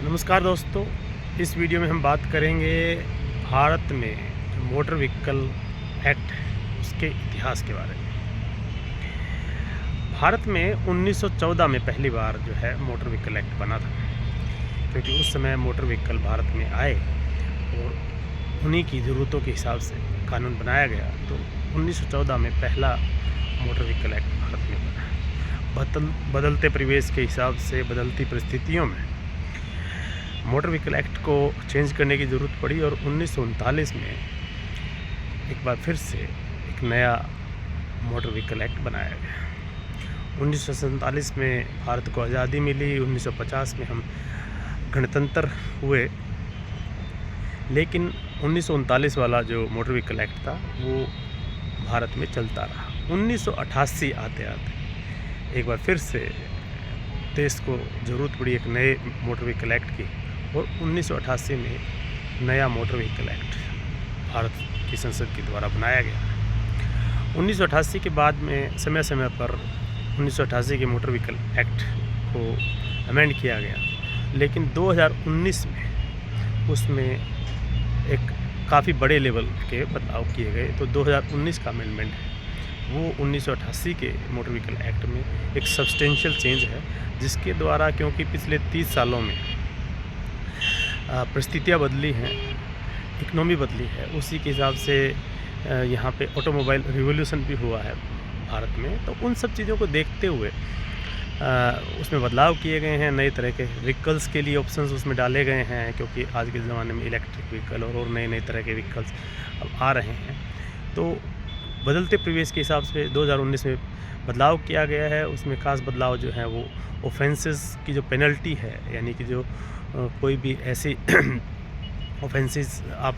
नमस्कार दोस्तों, इस वीडियो में हम बात करेंगे भारत में जो मोटर व्हीकल एक्ट है उसके इतिहास के बारे में। भारत में 1914 में पहली बार जो है मोटर व्हीकल एक्ट बना था, क्योंकि उस समय मोटर व्हीकल भारत में आए और उन्हीं की ज़रूरतों के हिसाब से कानून बनाया गया। तो 1914 में पहला मोटर व्हीकल एक्ट भारत में बना। बदलते परिवेश के हिसाब से, बदलती परिस्थितियों में मोटर व्हीकल एक्ट को चेंज करने की ज़रूरत पड़ी और 1939 में एक बार फिर से एक नया मोटर व्हीकल एक्ट बनाया गया। 1947 में भारत को आज़ादी मिली, 1950 में हम गणतंत्र हुए, लेकिन 1939 वाला जो मोटर व्हीकल एक्ट था वो भारत में चलता रहा। 1988 आते आते एक बार फिर से देश को ज़रूरत पड़ी एक नए मोटर व्हीकल एक्ट की और 1988 में नया मोटर व्हीकल एक्ट भारत की संसद के द्वारा बनाया गया। 1988 के बाद में समय समय पर 1988 के मोटर व्हीकल एक्ट को अमेंड किया गया, लेकिन 2019 में उसमें एक काफ़ी बड़े लेवल के बदलाव किए गए। तो 2019 का अमेंडमेंट है वो 1988 के मोटर व्हीकल एक्ट में एक सब्सटेंशियल चेंज है, जिसके द्वारा, क्योंकि पिछले 30 सालों में परिस्थितियाँ बदली हैं, इकनॉमी बदली है, उसी के हिसाब से यहाँ पे ऑटोमोबाइल रिवॉल्यूशन भी हुआ है भारत में। तो उन सब चीज़ों को देखते हुए उसमें बदलाव किए गए हैं। नए तरह के व्हीकल्स के लिए ऑप्शंस उसमें डाले गए हैं, क्योंकि आज के ज़माने में इलेक्ट्रिक व्हीकल और नए नए तरह के व्हीकल्स अब आ रहे हैं। तो बदलते परिवेश के हिसाब से 2019 में बदलाव किया गया है। उसमें ख़ास बदलाव जो है वो ऑफेंसेस की जो पेनल्टी है, यानी कि जो कोई भी ऐसी ऑफेंसेस आप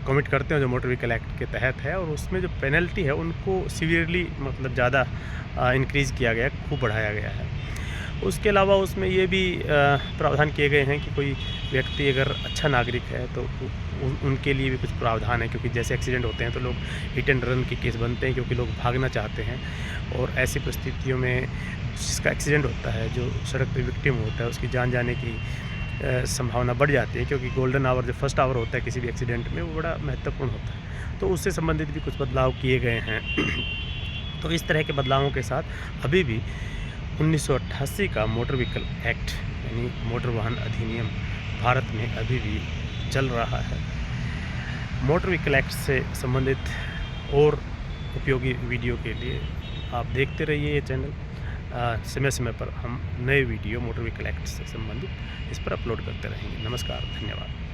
कमिट करते हो जो मोटर व्हीकल एक्ट के तहत है, और उसमें जो पेनल्टी है उनको सीवियरली मतलब ज़्यादा इंक्रीज़ किया गया, खूब बढ़ाया गया है। उसके अलावा उसमें ये भी प्रावधान किए गए हैं कि कोई व्यक्ति अगर अच्छा नागरिक है तो उनके लिए भी कुछ प्रावधान है, क्योंकि जैसे एक्सीडेंट होते हैं तो लोग हिट एंड रन के केस बनते हैं, क्योंकि लोग भागना चाहते हैं, और ऐसी परिस्थितियों में जिसका एक्सीडेंट होता है, जो सड़क पर विक्टिम होता है, उसकी जान जाने की संभावना बढ़ जाती है, क्योंकि गोल्डन आवर जो फर्स्ट आवर होता है किसी भी एक्सीडेंट में वो बड़ा महत्वपूर्ण होता है। तो उससे संबंधित भी कुछ बदलाव किए गए हैं। तो इस तरह के बदलावों के साथ अभी भी 1988 का मोटर व्हीकल एक्ट यानी मोटर वाहन अधिनियम भारत में अभी भी चल रहा है। मोटर व्हीकल एक्ट से संबंधित और उपयोगी वीडियो के लिए आप देखते रहिए ये चैनल। समय समय पर हम नए वीडियो मोटर व्हीकल एक्ट से संबंधित इस पर अपलोड करते रहेंगे। नमस्कार, धन्यवाद।